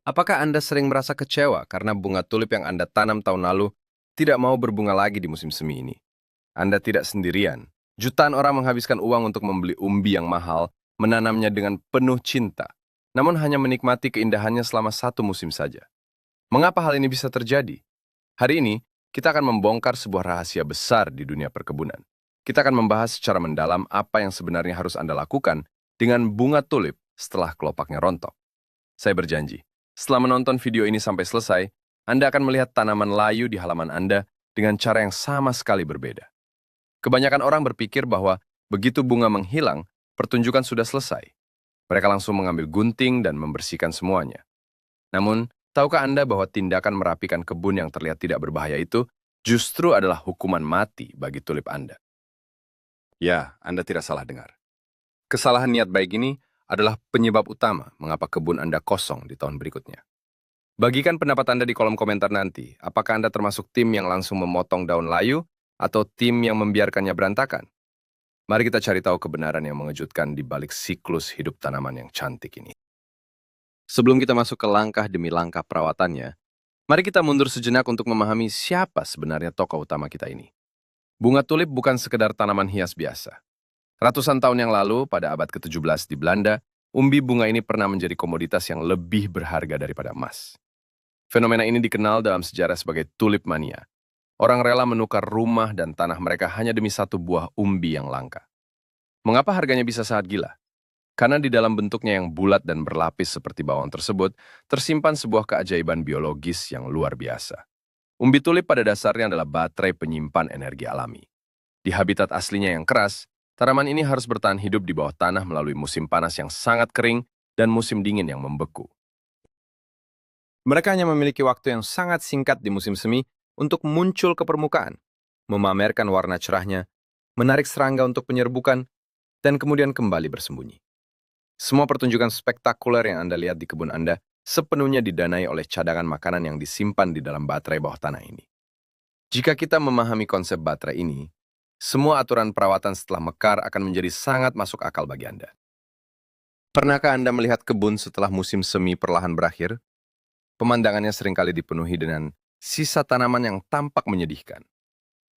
Apakah Anda sering merasa kecewa karena bunga tulip yang Anda tanam tahun lalu tidak mau berbunga lagi di musim semi ini? Anda tidak sendirian. Jutaan orang menghabiskan uang untuk membeli umbi yang mahal, menanamnya dengan penuh cinta, namun hanya menikmati keindahannya selama satu musim saja. Mengapa hal ini bisa terjadi? Hari ini, kita akan membongkar sebuah rahasia besar di dunia perkebunan. Kita akan membahas secara mendalam apa yang sebenarnya harus Anda lakukan dengan bunga tulip setelah kelopaknya rontok. Saya berjanji, setelah menonton video ini sampai selesai, Anda akan melihat tanaman layu di halaman Anda dengan cara yang sama sekali berbeda. Kebanyakan orang berpikir bahwa begitu bunga menghilang, pertunjukan sudah selesai. Mereka langsung mengambil gunting dan membersihkan semuanya. Namun, tahukah Anda bahwa tindakan merapikan kebun yang terlihat tidak berbahaya itu justru adalah hukuman mati bagi tulip Anda? Ya, Anda tidak salah dengar. Kesalahan niat baik ini adalah penyebab utama mengapa kebun Anda kosong di tahun berikutnya. Bagikan pendapat Anda di kolom komentar nanti. Apakah Anda termasuk tim yang langsung memotong daun layu atau tim yang membiarkannya berantakan? Mari kita cari tahu kebenaran yang mengejutkan di balik siklus hidup tanaman yang cantik ini. Sebelum kita masuk ke langkah demi langkah perawatannya, mari kita mundur sejenak untuk memahami siapa sebenarnya tokoh utama kita ini. Bunga tulip bukan sekedar tanaman hias biasa. Ratusan tahun yang lalu, pada abad ke-17 di Belanda, umbi bunga ini pernah menjadi komoditas yang lebih berharga daripada emas. Fenomena ini dikenal dalam sejarah sebagai tulip mania. Orang rela menukar rumah dan tanah mereka hanya demi satu buah umbi yang langka. Mengapa harganya bisa sangat gila? Karena di dalam bentuknya yang bulat dan berlapis seperti bawang tersebut, tersimpan sebuah keajaiban biologis yang luar biasa. Umbi tulip pada dasarnya adalah baterai penyimpan energi alami. Di habitat aslinya yang keras, tanaman ini harus bertahan hidup di bawah tanah melalui musim panas yang sangat kering dan musim dingin yang membeku. Mereka hanya memiliki waktu yang sangat singkat di musim semi untuk muncul ke permukaan, memamerkan warna cerahnya, menarik serangga untuk penyerbukan, dan kemudian kembali bersembunyi. Semua pertunjukan spektakuler yang Anda lihat di kebun Anda sepenuhnya didanai oleh cadangan makanan yang disimpan di dalam baterai bawah tanah ini. Jika kita memahami konsep baterai ini, semua aturan perawatan setelah mekar akan menjadi sangat masuk akal bagi Anda. Pernahkah Anda melihat kebun setelah musim semi perlahan berakhir? Pemandangannya seringkali dipenuhi dengan sisa tanaman yang tampak menyedihkan.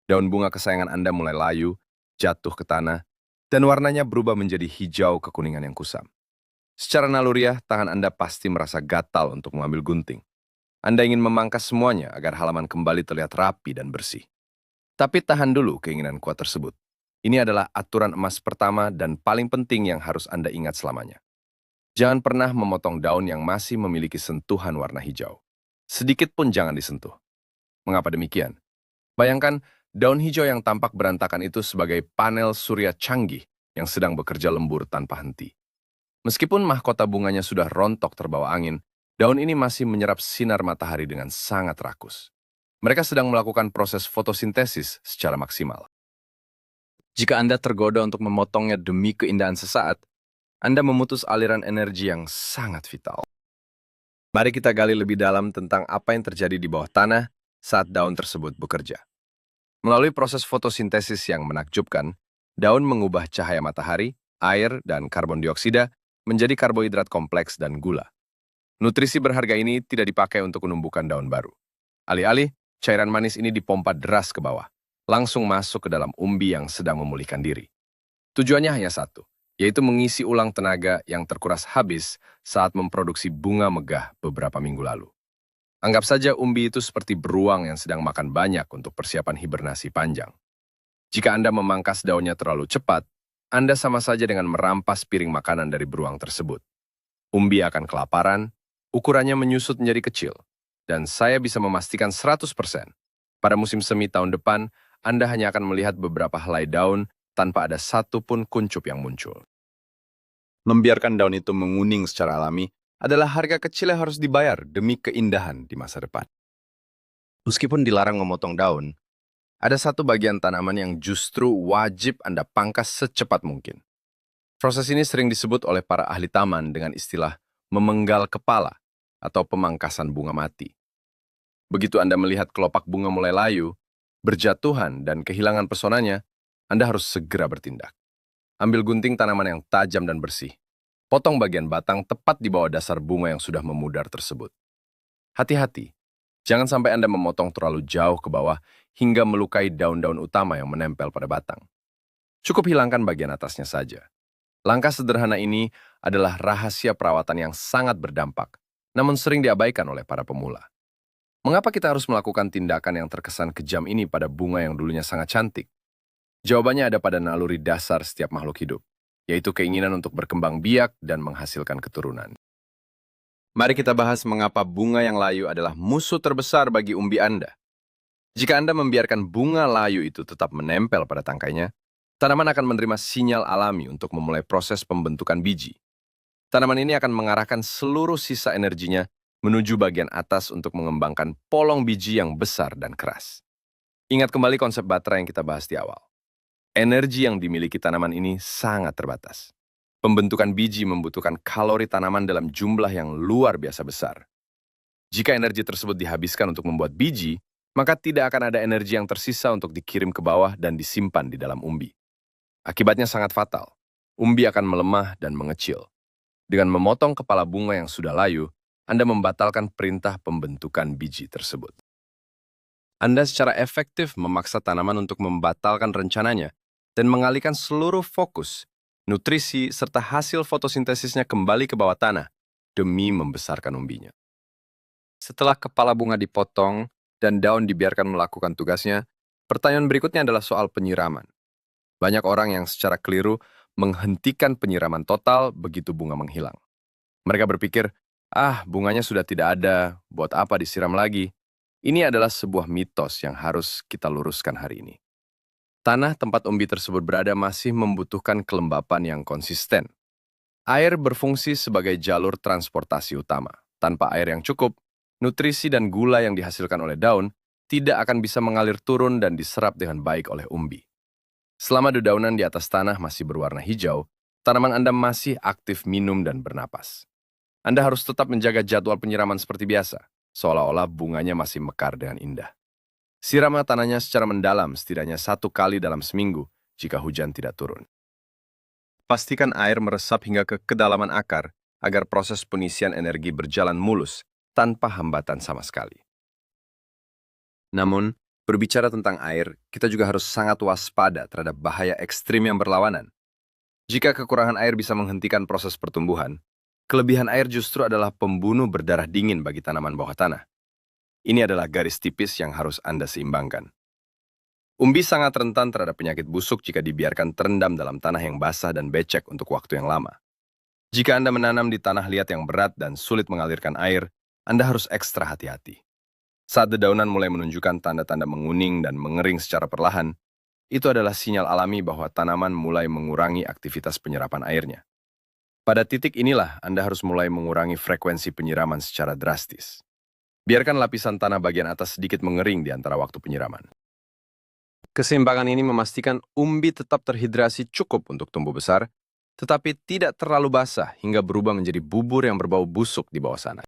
Daun bunga kesayangan Anda mulai layu, jatuh ke tanah, dan warnanya berubah menjadi hijau kekuningan yang kusam. Secara naluriah, tangan Anda pasti merasa gatal untuk mengambil gunting. Anda ingin memangkas semuanya agar halaman kembali terlihat rapi dan bersih. Tapi tahan dulu keinginan kuat tersebut. Ini adalah aturan emas pertama dan paling penting yang harus Anda ingat selamanya. Jangan pernah memotong daun yang masih memiliki sentuhan warna hijau. Sedikit pun jangan disentuh. Mengapa demikian? Bayangkan daun hijau yang tampak berantakan itu sebagai panel surya canggih yang sedang bekerja lembur tanpa henti. Meskipun mahkota bunganya sudah rontok terbawa angin, daun ini masih menyerap sinar matahari dengan sangat rakus. Mereka sedang melakukan proses fotosintesis secara maksimal. Jika Anda tergoda untuk memotongnya demi keindahan sesaat, Anda memutus aliran energi yang sangat vital. Mari kita gali lebih dalam tentang apa yang terjadi di bawah tanah saat daun tersebut bekerja. Melalui proses fotosintesis yang menakjubkan, daun mengubah cahaya matahari, air, dan karbon dioksida menjadi karbohidrat kompleks dan gula. Nutrisi berharga ini tidak dipakai untuk menumbuhkan daun baru. Alih-alih, cairan manis ini dipompa deras ke bawah, langsung masuk ke dalam umbi yang sedang memulihkan diri. Tujuannya hanya satu, yaitu mengisi ulang tenaga yang terkuras habis saat memproduksi bunga megah beberapa minggu lalu. Anggap saja umbi itu seperti beruang yang sedang makan banyak untuk persiapan hibernasi panjang. Jika Anda memangkas daunnya terlalu cepat, Anda sama saja dengan merampas piring makanan dari beruang tersebut. Umbi akan kelaparan, ukurannya menyusut menjadi kecil, dan saya bisa memastikan 100%. Pada musim semi tahun depan, Anda hanya akan melihat beberapa helai daun tanpa ada satu pun kuncup yang muncul. Membiarkan daun itu menguning secara alami adalah harga kecil yang harus dibayar demi keindahan di masa depan. Meskipun dilarang memotong daun, ada satu bagian tanaman yang justru wajib Anda pangkas secepat mungkin. Proses ini sering disebut oleh para ahli taman dengan istilah memenggal kepala atau pemangkasan bunga mati. Begitu Anda melihat kelopak bunga mulai layu, berjatuhan, dan kehilangan pesonanya, Anda harus segera bertindak. Ambil gunting tanaman yang tajam dan bersih. Potong bagian batang tepat di bawah dasar bunga yang sudah memudar tersebut. Hati-hati, jangan sampai Anda memotong terlalu jauh ke bawah hingga melukai daun-daun utama yang menempel pada batang. Cukup hilangkan bagian atasnya saja. Langkah sederhana ini adalah rahasia perawatan yang sangat berdampak, namun sering diabaikan oleh para pemula. Mengapa kita harus melakukan tindakan yang terkesan kejam ini pada bunga yang dulunya sangat cantik? Jawabannya ada pada naluri dasar setiap makhluk hidup, yaitu keinginan untuk berkembang biak dan menghasilkan keturunan. Mari kita bahas mengapa bunga yang layu adalah musuh terbesar bagi umbi Anda. Jika Anda membiarkan bunga layu itu tetap menempel pada tangkainya, tanaman akan menerima sinyal alami untuk memulai proses pembentukan biji. Tanaman ini akan mengarahkan seluruh sisa energinya menuju bagian atas untuk mengembangkan polong biji yang besar dan keras. Ingat kembali konsep baterai yang kita bahas di awal. Energi yang dimiliki tanaman ini sangat terbatas. Pembentukan biji membutuhkan kalori tanaman dalam jumlah yang luar biasa besar. Jika energi tersebut dihabiskan untuk membuat biji, maka tidak akan ada energi yang tersisa untuk dikirim ke bawah dan disimpan di dalam umbi. Akibatnya sangat fatal. Umbi akan melemah dan mengecil. Dengan memotong kepala bunga yang sudah layu, Anda membatalkan perintah pembentukan biji tersebut. Anda secara efektif memaksa tanaman untuk membatalkan rencananya dan mengalihkan seluruh fokus, nutrisi, serta hasil fotosintesisnya kembali ke bawah tanah demi membesarkan umbinya. Setelah kepala bunga dipotong dan daun dibiarkan melakukan tugasnya, pertanyaan berikutnya adalah soal penyiraman. Banyak orang yang secara keliru menghentikan penyiraman total begitu bunga menghilang. Mereka berpikir, bunganya sudah tidak ada, buat apa disiram lagi? Ini adalah sebuah mitos yang harus kita luruskan hari ini. Tanah tempat umbi tersebut berada masih membutuhkan kelembapan yang konsisten. Air berfungsi sebagai jalur transportasi utama. Tanpa air yang cukup, nutrisi dan gula yang dihasilkan oleh daun tidak akan bisa mengalir turun dan diserap dengan baik oleh umbi. Selama dedaunan di atas tanah masih berwarna hijau, tanaman Anda masih aktif minum dan bernapas. Anda harus tetap menjaga jadwal penyiraman seperti biasa, seolah-olah bunganya masih mekar dengan indah. Siramlah tanahnya secara mendalam setidaknya 1 kali dalam seminggu jika hujan tidak turun. Pastikan air meresap hingga ke kedalaman akar agar proses pengisian energi berjalan mulus tanpa hambatan sama sekali. Namun, berbicara tentang air, kita juga harus sangat waspada terhadap bahaya ekstrim yang berlawanan. Jika kekurangan air bisa menghentikan proses pertumbuhan, kelebihan air justru adalah pembunuh berdarah dingin bagi tanaman bawah tanah. Ini adalah garis tipis yang harus Anda seimbangkan. Umbi sangat rentan terhadap penyakit busuk jika dibiarkan terendam dalam tanah yang basah dan becek untuk waktu yang lama. Jika Anda menanam di tanah liat yang berat dan sulit mengalirkan air, Anda harus ekstra hati-hati. Saat dedaunan mulai menunjukkan tanda-tanda menguning dan mengering secara perlahan, itu adalah sinyal alami bahwa tanaman mulai mengurangi aktivitas penyerapan airnya. Pada titik inilah Anda harus mulai mengurangi frekuensi penyiraman secara drastis. Biarkan lapisan tanah bagian atas sedikit mengering di antara waktu penyiraman. Keseimbangan ini memastikan umbi tetap terhidrasi cukup untuk tumbuh besar, tetapi tidak terlalu basah hingga berubah menjadi bubur yang berbau busuk di bawah sana.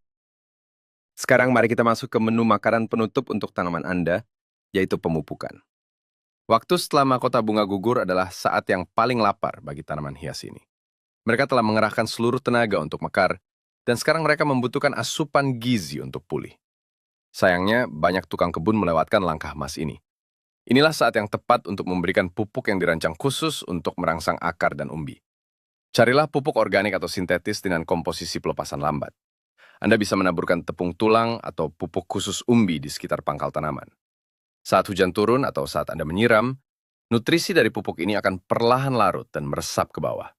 Sekarang mari kita masuk ke menu makanan penutup untuk tanaman Anda, yaitu pemupukan. Waktu setelah mahkota bunga gugur adalah saat yang paling lapar bagi tanaman hias ini. Mereka telah mengerahkan seluruh tenaga untuk mekar, dan sekarang mereka membutuhkan asupan gizi untuk pulih. Sayangnya, banyak tukang kebun melewatkan langkah emas ini. Inilah saat yang tepat untuk memberikan pupuk yang dirancang khusus untuk merangsang akar dan umbi. Carilah pupuk organik atau sintetis dengan komposisi pelepasan lambat. Anda bisa menaburkan tepung tulang atau pupuk khusus umbi di sekitar pangkal tanaman. Saat hujan turun atau saat Anda menyiram, nutrisi dari pupuk ini akan perlahan larut dan meresap ke bawah,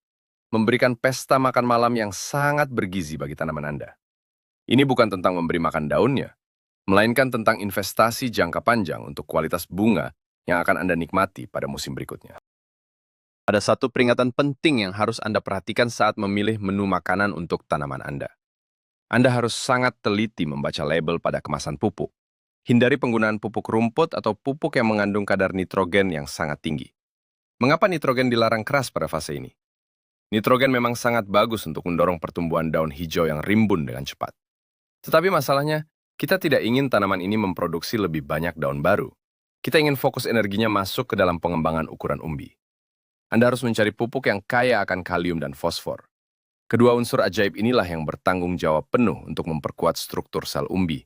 memberikan pesta makan malam yang sangat bergizi bagi tanaman Anda. Ini bukan tentang memberi makan daunnya, melainkan tentang investasi jangka panjang untuk kualitas bunga yang akan Anda nikmati pada musim berikutnya. Ada satu peringatan penting yang harus Anda perhatikan saat memilih menu makanan untuk tanaman Anda. Anda harus sangat teliti membaca label pada kemasan pupuk. Hindari penggunaan pupuk rumput atau pupuk yang mengandung kadar nitrogen yang sangat tinggi. Mengapa nitrogen dilarang keras pada fase ini? Nitrogen memang sangat bagus untuk mendorong pertumbuhan daun hijau yang rimbun dengan cepat. Tetapi masalahnya, kita tidak ingin tanaman ini memproduksi lebih banyak daun baru. Kita ingin fokus energinya masuk ke dalam pengembangan ukuran umbi. Anda harus mencari pupuk yang kaya akan kalium dan fosfor. Kedua unsur ajaib inilah yang bertanggung jawab penuh untuk memperkuat struktur sel umbi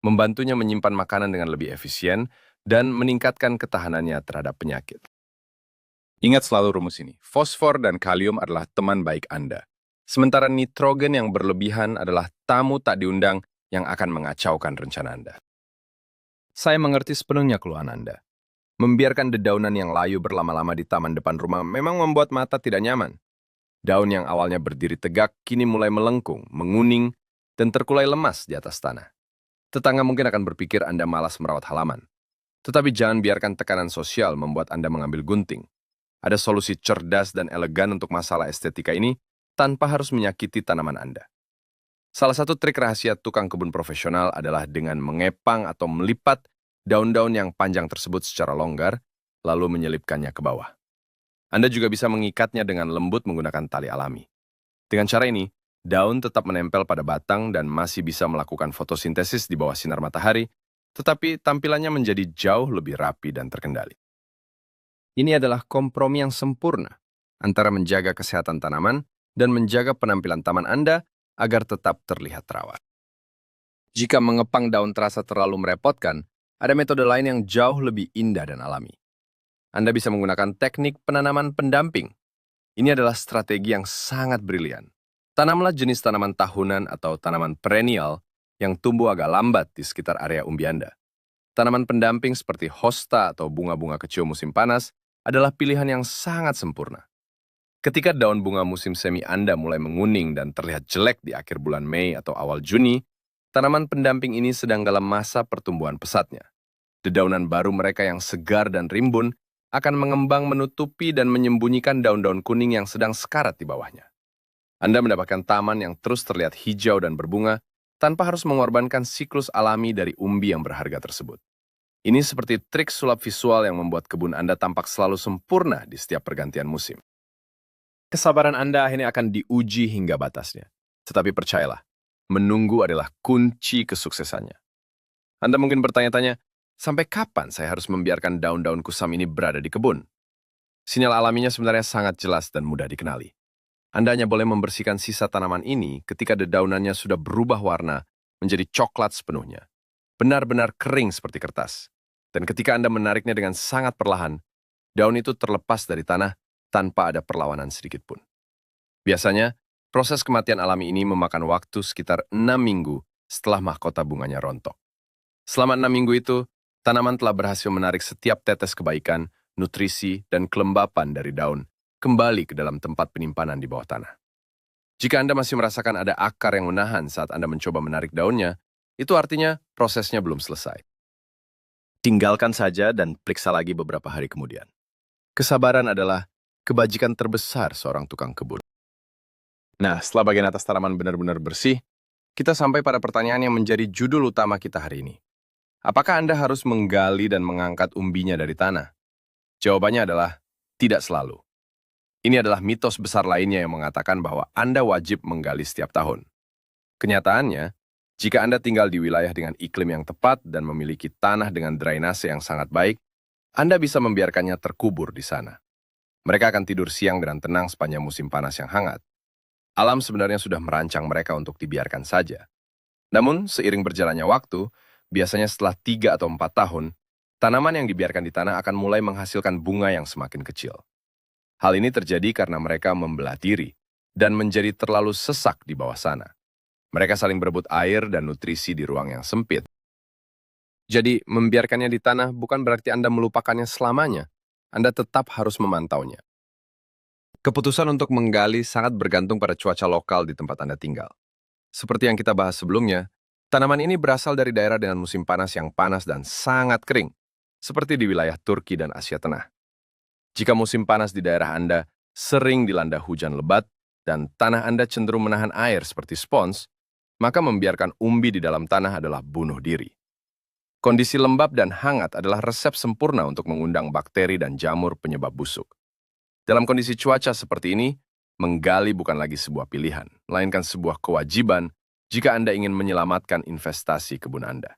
membantunya menyimpan makanan dengan lebih efisien, dan meningkatkan ketahanannya terhadap penyakit. Ingat selalu rumus ini, fosfor dan kalium adalah teman baik Anda. Sementara nitrogen yang berlebihan adalah tamu tak diundang yang akan mengacaukan rencana Anda. Saya mengerti sepenuhnya keluhan Anda. Membiarkan dedaunan yang layu berlama-lama di taman depan rumah memang membuat mata tidak nyaman. Daun yang awalnya berdiri tegak kini mulai melengkung, menguning, dan terkulai lemas di atas tanah. Tetangga mungkin akan berpikir Anda malas merawat halaman. Tetapi jangan biarkan tekanan sosial membuat Anda mengambil gunting. Ada solusi cerdas dan elegan untuk masalah estetika ini tanpa harus menyakiti tanaman Anda. Salah satu trik rahasia tukang kebun profesional adalah dengan mengepang atau melipat daun-daun yang panjang tersebut secara longgar, lalu menyelipkannya ke bawah. Anda juga bisa mengikatnya dengan lembut menggunakan tali alami. Dengan cara ini, daun tetap menempel pada batang dan masih bisa melakukan fotosintesis di bawah sinar matahari, tetapi tampilannya menjadi jauh lebih rapi dan terkendali. Ini adalah kompromi yang sempurna antara menjaga kesehatan tanaman dan menjaga penampilan taman Anda agar tetap terlihat terawat. Jika mengepang daun terasa terlalu merepotkan, ada metode lain yang jauh lebih indah dan alami. Anda bisa menggunakan teknik penanaman pendamping. Ini adalah strategi yang sangat brilian. Tanamlah jenis tanaman tahunan atau tanaman perennial yang tumbuh agak lambat di sekitar area umbi Anda. Tanaman pendamping seperti hosta atau bunga-bunga kecil musim panas adalah pilihan yang sangat sempurna. Ketika daun bunga musim semi Anda mulai menguning dan terlihat jelek di akhir bulan Mei atau awal Juni, tanaman pendamping ini sedang dalam masa pertumbuhan pesatnya. Dedaunan baru mereka yang segar dan rimbun akan mengembang menutupi dan menyembunyikan daun-daun kuning yang sedang sekarat di bawahnya. Anda mendapatkan taman yang terus terlihat hijau dan berbunga tanpa harus mengorbankan siklus alami dari umbi yang berharga tersebut. Ini seperti trik sulap visual yang membuat kebun Anda tampak selalu sempurna di setiap pergantian musim. Kesabaran Anda akhirnya akan diuji hingga batasnya. Tetapi percayalah, menunggu adalah kunci kesuksesannya. Anda mungkin bertanya-tanya, sampai kapan saya harus membiarkan daun-daun kusam ini berada di kebun? Sinyal alaminya sebenarnya sangat jelas dan mudah dikenali. Anda hanya boleh membersihkan sisa tanaman ini ketika dedaunannya sudah berubah warna menjadi coklat sepenuhnya. Benar-benar kering seperti kertas. Dan ketika Anda menariknya dengan sangat perlahan, daun itu terlepas dari tanah tanpa ada perlawanan sedikit pun. Biasanya, proses kematian alami ini memakan waktu sekitar 6 minggu setelah mahkota bunganya rontok. Selama 6 minggu itu, tanaman telah berhasil menarik setiap tetes kebaikan, nutrisi, dan kelembapan dari daun kembali ke dalam tempat penyimpanan di bawah tanah. Jika Anda masih merasakan ada akar yang menahan saat Anda mencoba menarik daunnya, itu artinya prosesnya belum selesai. Tinggalkan saja dan periksa lagi beberapa hari kemudian. Kesabaran adalah kebajikan terbesar seorang tukang kebun. Nah, setelah bagian atas tanaman benar-benar bersih, kita sampai pada pertanyaan yang menjadi judul utama kita hari ini. Apakah Anda harus menggali dan mengangkat umbinya dari tanah? Jawabannya adalah tidak selalu. Ini adalah mitos besar lainnya yang mengatakan bahwa Anda wajib menggali setiap tahun. Kenyataannya, jika Anda tinggal di wilayah dengan iklim yang tepat dan memiliki tanah dengan drainase yang sangat baik, Anda bisa membiarkannya terkubur di sana. Mereka akan tidur siang dengan tenang sepanjang musim panas yang hangat. Alam sebenarnya sudah merancang mereka untuk dibiarkan saja. Namun, seiring berjalannya waktu, biasanya setelah 3 atau 4 tahun, tanaman yang dibiarkan di tanah akan mulai menghasilkan bunga yang semakin kecil. Hal ini terjadi karena mereka membelah diri dan menjadi terlalu sesak di bawah sana. Mereka saling berebut air dan nutrisi di ruang yang sempit. Jadi, membiarkannya di tanah bukan berarti Anda melupakannya selamanya. Anda tetap harus memantaunya. Keputusan untuk menggali sangat bergantung pada cuaca lokal di tempat Anda tinggal. Seperti yang kita bahas sebelumnya, tanaman ini berasal dari daerah dengan musim panas yang panas dan sangat kering, seperti di wilayah Turki dan Asia Tengah. Jika musim panas di daerah Anda sering dilanda hujan lebat dan tanah Anda cenderung menahan air seperti spons, maka membiarkan umbi di dalam tanah adalah bunuh diri. Kondisi lembab dan hangat adalah resep sempurna untuk mengundang bakteri dan jamur penyebab busuk. Dalam kondisi cuaca seperti ini, menggali bukan lagi sebuah pilihan, melainkan sebuah kewajiban jika Anda ingin menyelamatkan investasi kebun Anda.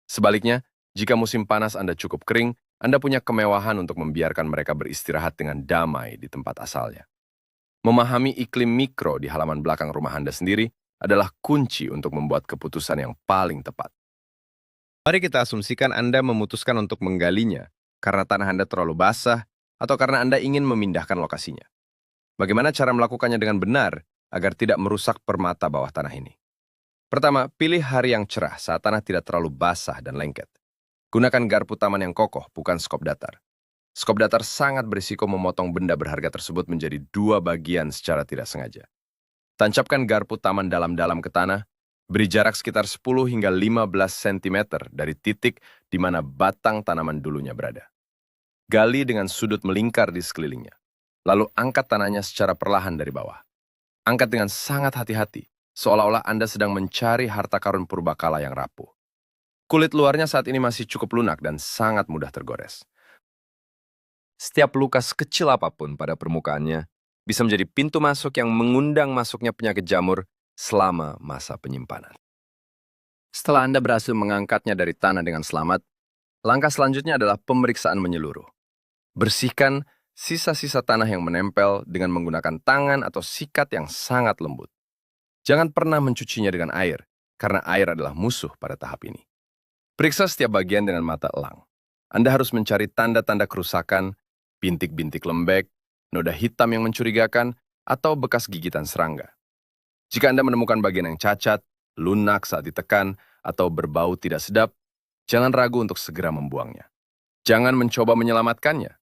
Sebaliknya, jika musim panas Anda cukup kering, Anda punya kemewahan untuk membiarkan mereka beristirahat dengan damai di tempat asalnya. Memahami iklim mikro di halaman belakang rumah Anda sendiri adalah kunci untuk membuat keputusan yang paling tepat. Mari kita asumsikan Anda memutuskan untuk menggalinya karena tanah Anda terlalu basah atau karena Anda ingin memindahkan lokasinya. Bagaimana cara melakukannya dengan benar agar tidak merusak permata bawah tanah ini? Pertama, pilih hari yang cerah saat tanah tidak terlalu basah dan lengket. Gunakan garpu taman yang kokoh, bukan skop datar. Skop datar sangat berisiko memotong benda berharga tersebut menjadi dua bagian secara tidak sengaja. Tancapkan garpu taman dalam-dalam ke tanah, beri jarak sekitar 10 hingga 15 cm dari titik di mana batang tanaman dulunya berada. Gali dengan sudut melingkar di sekelilingnya. Lalu angkat tanahnya secara perlahan dari bawah. Angkat dengan sangat hati-hati, seolah-olah Anda sedang mencari harta karun purbakala yang rapuh. Kulit luarnya saat ini masih cukup lunak dan sangat mudah tergores. Setiap luka sekecil apapun pada permukaannya bisa menjadi pintu masuk yang mengundang masuknya penyakit jamur selama masa penyimpanan. Setelah Anda berhasil mengangkatnya dari tanah dengan selamat, langkah selanjutnya adalah pemeriksaan menyeluruh. Bersihkan sisa-sisa tanah yang menempel dengan menggunakan tangan atau sikat yang sangat lembut. Jangan pernah mencucinya dengan air, karena air adalah musuh pada tahap ini. Periksa setiap bagian dengan mata elang. Anda harus mencari tanda-tanda kerusakan, bintik-bintik lembek, noda hitam yang mencurigakan, atau bekas gigitan serangga. Jika Anda menemukan bagian yang cacat, lunak saat ditekan, atau berbau tidak sedap, jangan ragu untuk segera membuangnya. Jangan mencoba menyelamatkannya.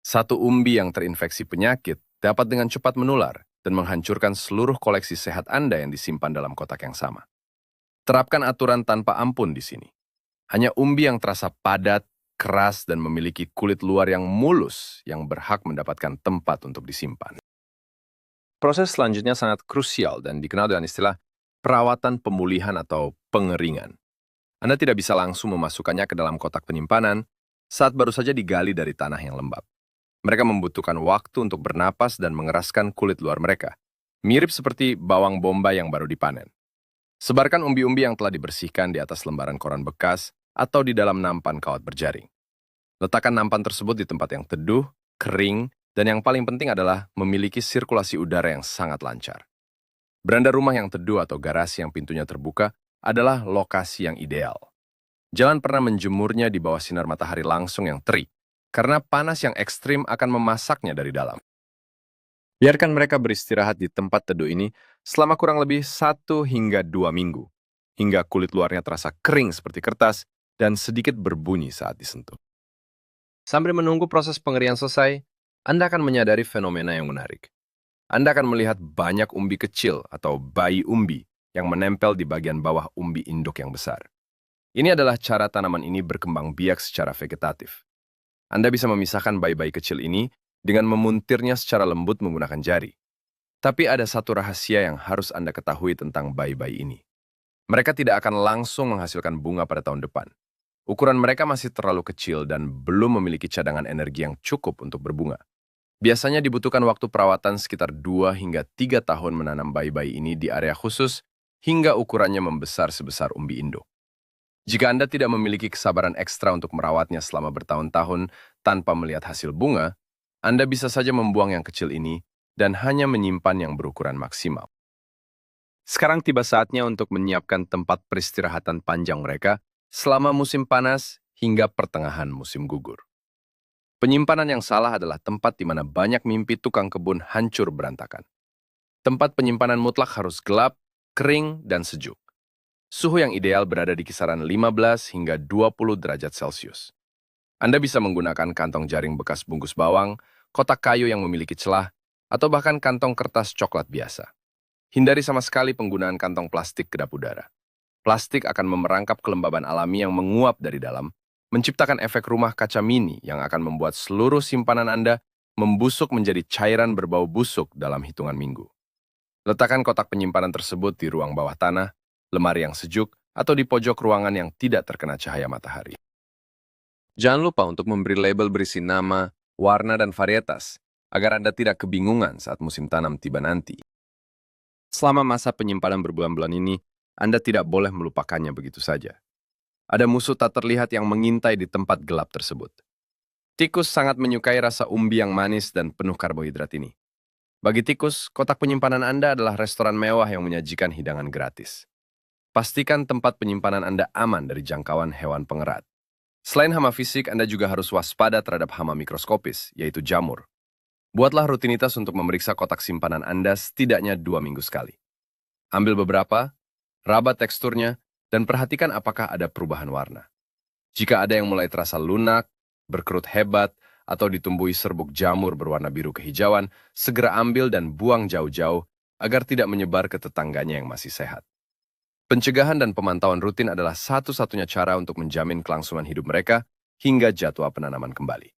Satu umbi yang terinfeksi penyakit dapat dengan cepat menular dan menghancurkan seluruh koleksi sehat Anda yang disimpan dalam kotak yang sama. Terapkan aturan tanpa ampun di sini. Hanya umbi yang terasa padat, keras, dan memiliki kulit luar yang mulus yang berhak mendapatkan tempat untuk disimpan. Proses selanjutnya sangat krusial dan dikenal dengan istilah perawatan pemulihan atau pengeringan. Anda tidak bisa langsung memasukkannya ke dalam kotak penyimpanan saat baru saja digali dari tanah yang lembab. Mereka membutuhkan waktu untuk bernapas dan mengeraskan kulit luar mereka, mirip seperti bawang bombay yang baru dipanen. Sebarkan umbi-umbi yang telah dibersihkan di atas lembaran koran bekas atau di dalam nampan kawat berjaring. Letakkan nampan tersebut di tempat yang teduh, kering, dan yang paling penting adalah memiliki sirkulasi udara yang sangat lancar. Beranda rumah yang teduh atau garasi yang pintunya terbuka adalah lokasi yang ideal. Jangan pernah menjemurnya di bawah sinar matahari langsung yang terik, karena panas yang ekstrim akan memasaknya dari dalam. Biarkan mereka beristirahat di tempat teduh ini selama kurang lebih 1 hingga 2 minggu, hingga kulit luarnya terasa kering seperti kertas dan sedikit berbunyi saat disentuh. Sambil menunggu proses pengerian selesai, Anda akan menyadari fenomena yang menarik. Anda akan melihat banyak umbi kecil atau bayi umbi yang menempel di bagian bawah umbi induk yang besar. Ini adalah cara tanaman ini berkembang biak secara vegetatif. Anda bisa memisahkan bayi-bayi kecil ini dengan memuntirnya secara lembut menggunakan jari. Tapi ada satu rahasia yang harus Anda ketahui tentang bayi-bayi ini. Mereka tidak akan langsung menghasilkan bunga pada tahun depan. Ukuran mereka masih terlalu kecil dan belum memiliki cadangan energi yang cukup untuk berbunga. Biasanya dibutuhkan waktu perawatan sekitar 2 hingga 3 tahun menanam bayi-bayi ini di area khusus hingga ukurannya membesar sebesar umbi induk. Jika Anda tidak memiliki kesabaran ekstra untuk merawatnya selama bertahun-tahun tanpa melihat hasil bunga, Anda bisa saja membuang yang kecil ini dan hanya menyimpan yang berukuran maksimal. Sekarang tiba saatnya untuk menyiapkan tempat peristirahatan panjang mereka selama musim panas hingga pertengahan musim gugur. Penyimpanan yang salah adalah tempat di mana banyak mimpi tukang kebun hancur berantakan. Tempat penyimpanan mutlak harus gelap, kering, dan sejuk. Suhu yang ideal berada di kisaran 15 hingga 20 derajat Celcius. Anda bisa menggunakan kantong jaring bekas bungkus bawang, kotak kayu yang memiliki celah, atau bahkan kantong kertas coklat biasa. Hindari sama sekali penggunaan kantong plastik kedap udara. Plastik akan memerangkap kelembaban alami yang menguap dari dalam, menciptakan efek rumah kaca mini yang akan membuat seluruh simpanan Anda membusuk menjadi cairan berbau busuk dalam hitungan minggu. Letakkan kotak penyimpanan tersebut di ruang bawah tanah, lemari yang sejuk, atau di pojok ruangan yang tidak terkena cahaya matahari. Jangan lupa untuk memberi label berisi nama, warna, dan varietas, agar Anda tidak kebingungan saat musim tanam tiba nanti. Selama masa penyimpanan berbulan-bulan ini, Anda tidak boleh melupakannya begitu saja. Ada musuh tak terlihat yang mengintai di tempat gelap tersebut. Tikus sangat menyukai rasa umbi yang manis dan penuh karbohidrat ini. Bagi tikus, kotak penyimpanan Anda adalah restoran mewah yang menyajikan hidangan gratis. Pastikan tempat penyimpanan Anda aman dari jangkauan hewan pengerat. Selain hama fisik, Anda juga harus waspada terhadap hama mikroskopis, yaitu jamur. Buatlah rutinitas untuk memeriksa kotak simpanan Anda setidaknya 2 minggu sekali. Ambil beberapa, raba teksturnya, dan perhatikan apakah ada perubahan warna. Jika ada yang mulai terasa lunak, berkerut hebat, atau ditumbuhi serbuk jamur berwarna biru kehijauan, segera ambil dan buang jauh-jauh agar tidak menyebar ke tetangganya yang masih sehat. Pencegahan dan pemantauan rutin adalah satu-satunya cara untuk menjamin kelangsungan hidup mereka hingga jadwal penanaman kembali.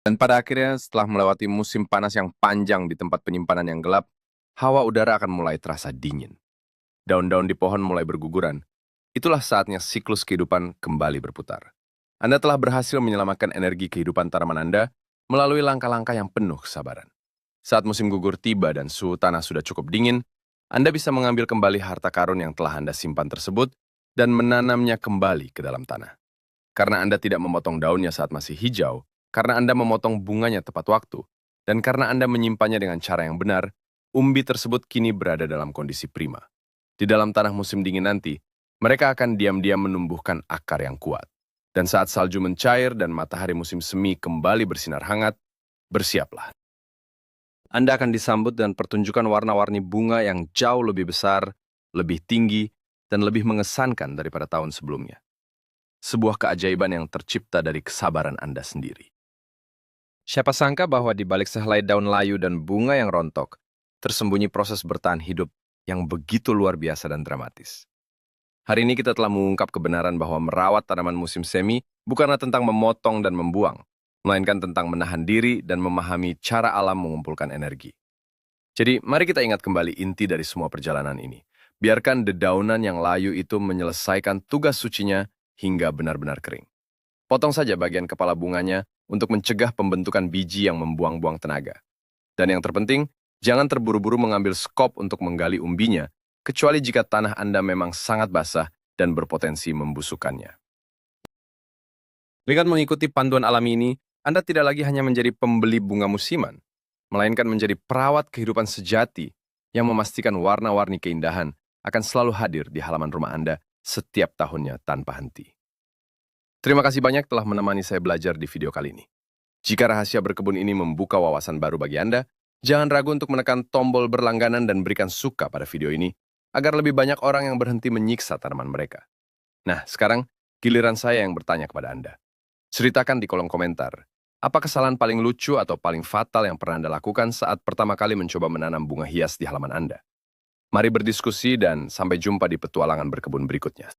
Dan pada akhirnya, setelah melewati musim panas yang panjang di tempat penyimpanan yang gelap, hawa udara akan mulai terasa dingin. Daun-daun di pohon mulai berguguran. Itulah saatnya siklus kehidupan kembali berputar. Anda telah berhasil menyelamatkan energi kehidupan tanaman Anda melalui langkah-langkah yang penuh kesabaran. Saat musim gugur tiba dan suhu tanah sudah cukup dingin, Anda bisa mengambil kembali harta karun yang telah Anda simpan tersebut dan menanamnya kembali ke dalam tanah. Karena Anda tidak memotong daunnya saat masih hijau, karena Anda memotong bunganya tepat waktu, dan karena Anda menyimpannya dengan cara yang benar, umbi tersebut kini berada dalam kondisi prima. Di dalam tanah musim dingin nanti, mereka akan diam-diam menumbuhkan akar yang kuat. Dan saat salju mencair dan matahari musim semi kembali bersinar hangat, bersiaplah. Anda akan disambut dengan pertunjukan warna-warni bunga yang jauh lebih besar, lebih tinggi, dan lebih mengesankan daripada tahun sebelumnya. Sebuah keajaiban yang tercipta dari kesabaran Anda sendiri. Siapa sangka bahwa di balik sehelai daun layu dan bunga yang rontok, tersembunyi proses bertahan hidup yang begitu luar biasa dan dramatis. Hari ini kita telah mengungkap kebenaran bahwa merawat tanaman musim semi bukanlah tentang memotong dan membuang, melainkan tentang menahan diri dan memahami cara alam mengumpulkan energi. Jadi, mari kita ingat kembali inti dari semua perjalanan ini. Biarkan dedaunan yang layu itu menyelesaikan tugas sucinya hingga benar-benar kering. Potong saja bagian kepala bunganya untuk mencegah pembentukan biji yang membuang-buang tenaga. Dan yang terpenting, jangan terburu-buru mengambil skop untuk menggali umbinya, kecuali jika tanah Anda memang sangat basah dan berpotensi membusukkannya. Dengan mengikuti panduan alami ini, Anda tidak lagi hanya menjadi pembeli bunga musiman, melainkan menjadi perawat kehidupan sejati yang memastikan warna-warni keindahan akan selalu hadir di halaman rumah Anda setiap tahunnya tanpa henti. Terima kasih banyak telah menemani saya belajar di video kali ini. Jika rahasia berkebun ini membuka wawasan baru bagi Anda, jangan ragu untuk menekan tombol berlangganan dan berikan suka pada video ini, agar lebih banyak orang yang berhenti menyiksa tanaman mereka. Nah, sekarang giliran saya yang bertanya kepada Anda. Ceritakan di kolom komentar, apa kesalahan paling lucu atau paling fatal yang pernah Anda lakukan saat pertama kali mencoba menanam bunga hias di halaman Anda? Mari berdiskusi dan sampai jumpa di petualangan berkebun berikutnya.